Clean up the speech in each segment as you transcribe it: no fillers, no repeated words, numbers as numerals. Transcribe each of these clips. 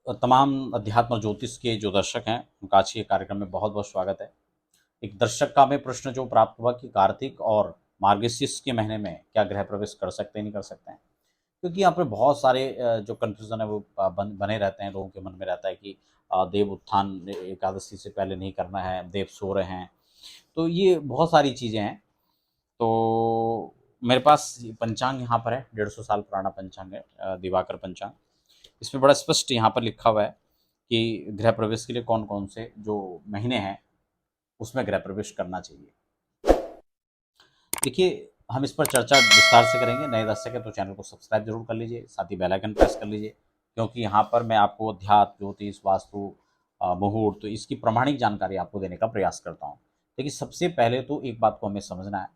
तमाम अध्यात्म और ज्योतिष के जो दर्शक हैं उनका आज के कार्यक्रम में बहुत बहुत स्वागत है। एक दर्शक का हमें प्रश्न जो प्राप्त हुआ कि कार्तिक और मार्गशीर्ष के महीने में क्या गृह प्रवेश कर सकते हैं नहीं कर सकते हैं, क्योंकि यहाँ पर बहुत सारे जो कन्फ्यूज़न है वो बने रहते हैं, लोगों के मन में रहता है कि देव उत्थान एकादशी से पहले नहीं करना है, देव सो रहे हैं। तो ये बहुत सारी चीज़ें हैं। तो मेरे पास पंचांग यहाँ पर है, 150 साल पुराना पंचांग है, दिवाकर पंचांग। इसमें बड़ा स्पष्ट यहाँ पर लिखा हुआ है कि गृह प्रवेश के लिए कौन कौन से जो महीने हैं उसमें गृह प्रवेश करना चाहिए। देखिए, हम इस पर चर्चा विस्तार से करेंगे। नए दर्शक हैं तो चैनल को सब्सक्राइब जरूर कर लीजिए, साथ ही बेल आइकन प्रेस कर लीजिए, क्योंकि यहाँ पर मैं आपको अध्यात्म, ज्योतिष, वास्तु, मुहूर्त, तो इसकी प्रामाणिक जानकारी आपको देने का प्रयास करता हूँ। देखिए, सबसे पहले तो एक बात को हमें समझना है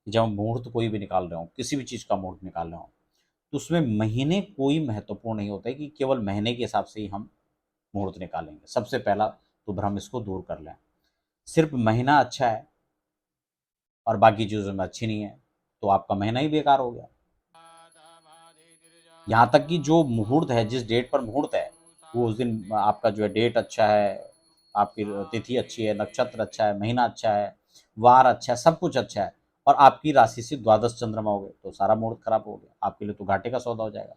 कि जब हम मुहूर्त कोई भी निकाल रहे हो, किसी भी चीज़ का मुहूर्त निकाल रहे हो, तो उसमें महीने कोई महत्वपूर्ण नहीं होता है कि केवल महीने के हिसाब से ही हम मुहूर्त निकालेंगे। सबसे पहला तो भ्रम इसको दूर कर लें। सिर्फ महीना अच्छा है और बाकी चीज़ों में अच्छी नहीं है तो आपका महीना ही बेकार हो गया। यहाँ तक कि जो मुहूर्त है, जिस डेट पर मुहूर्त है, वो उस दिन आपका जो है डेट अच्छा है, आपकी तिथि अच्छी है, नक्षत्र अच्छा है, महीना अच्छा है, वार अच्छा है, सब कुछ अच्छा है, और आपकी राशि से द्वादश चंद्रमा हो गए तो सारा मुहूर्त खराब हो गया, आपके लिए तो घाटे का सौदा हो जाएगा।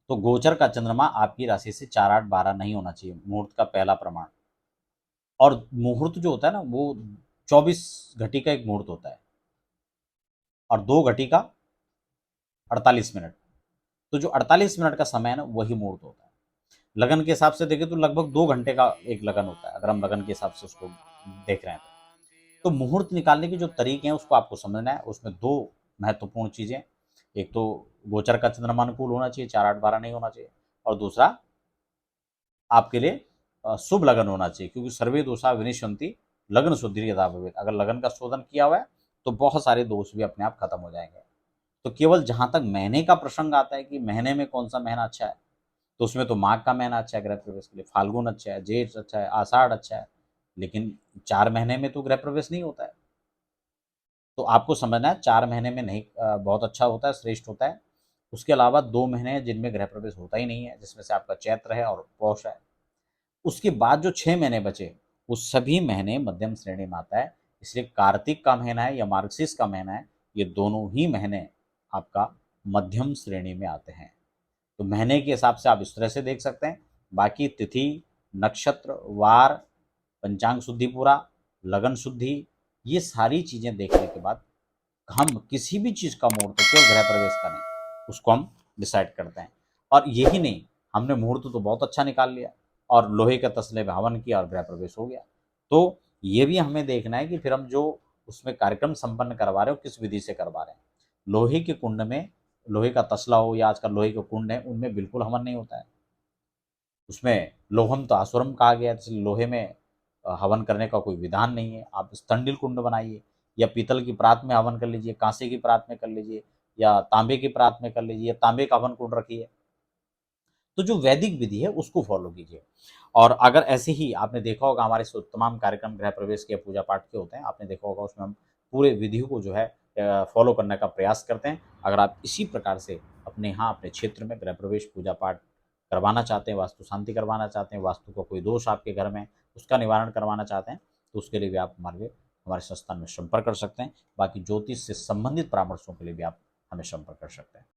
तो गोचर का चंद्रमा आपकी राशि से 4, 8, 12 नहीं होना चाहिए, मुहूर्त का पहला प्रमाण। और मुहूर्त जो होता है ना, वो 24 घटी का एक मुहूर्त होता है और 2 घटी का 48 मिनट। तो जो 48 मिनट का समय है ना, वही मुहूर्त होता है। लगन के हिसाब से देखें तो लगभग 2 घंटे का एक लगन होता है, अगर हम लगन के हिसाब से उसको देख रहे हैं तो मुहूर्त निकालने के जो तरीके हैं उसको आपको समझना है। उसमें 2 महत्वपूर्ण चीज़ें, एक तो गोचर का चंद्रमा अनुकूल होना चाहिए, 4, 8, 12 नहीं होना चाहिए, और दूसरा आपके लिए शुभ लगन होना चाहिए, क्योंकि सर्वे दोषा विनिश्यन्ति लगन शुद्धि यदा भवेत्। अगर लगन का शोधन किया हुआ है तो बहुत सारे दोष भी अपने आप खत्म हो जाएंगे। तो केवल जहाँ तक महीने का प्रसंग आता है कि महीने में कौन सा महीना अच्छा है, तो उसमें तो माघ का महीना अच्छा है गृह प्रवेश के लिए, फाल्गुन अच्छा है, जेठ अच्छा है, आषाढ़ अच्छा है, लेकिन 4 महीने में तो गृह प्रवेश नहीं होता है। तो आपको समझना है 4 महीने में नहीं बहुत अच्छा होता है, श्रेष्ठ होता है। उसके अलावा 2 महीने हैं जिनमें गृह प्रवेश होता ही नहीं है, जिसमें से आपका चैत्र है और पौष है। उसके बाद जो 6 महीने बचे, वो सभी महीने मध्यम श्रेणी में आता है। इसलिए कार्तिक का महीना है या मार्गशीर्ष का महीना है, ये दोनों ही महीने आपका मध्यम श्रेणी में आते हैं। तो महीने के हिसाब से आप इस तरह से देख सकते हैं। बाकी तिथि, नक्षत्र, वार, पंचांग शुद्धि पूरा, लगन शुद्धि, ये सारी चीज़ें देखने के बाद हम किसी भी चीज़ का मुहूर्त क्यों गृह प्रवेश करें, उसको हम डिसाइड करते हैं। और यही नहीं, हमने मुहूर्त तो बहुत अच्छा निकाल लिया और लोहे के तसले में हवन किया और गृह प्रवेश हो गया। तो ये भी हमें देखना है कि फिर हम जो उसमें कार्यक्रम संपन्न करवा रहे हो किस विधि से करवा रहे हैं। लोहे के कुंड में, लोहे का तसला हो या आजकल लोहे के कुंड है, उनमें बिल्कुल हवन नहीं होता है। उसमें लोहम तो आसुरम कहा गया है, इसलिए लोहे में हवन करने का कोई विधान नहीं है। आप स्टंडिल कुंड बनाइए या पीतल की प्रात में हवन कर लीजिए, कांसे की प्रात में कर लीजिए, या तांबे की प्रात में कर लीजिए, या तांबे का हवन कुंड रखिए। तो जो वैदिक विधि है उसको फॉलो कीजिए। और अगर ऐसे ही आपने देखा होगा हमारे तमाम कार्यक्रम गृह प्रवेश के पूजा पाठ के होते हैं, आपने देखा होगा उसमें हम पूरे विधि को जो है फॉलो करने का प्रयास करते हैं। अगर आप इसी प्रकार से अपने यहाँ अपने क्षेत्र में गृह प्रवेश पूजा पाठ करवाना चाहते हैं, वास्तु शांति करवाना चाहते हैं, वास्तु का कोई दोष आपके घर में उसका निवारण करवाना चाहते हैं, तो उसके लिए भी आप हमारे संस्थान में संपर्क कर सकते हैं। बाकी ज्योतिष से संबंधित परामर्शों के लिए भी आप हमें संपर्क कर सकते हैं।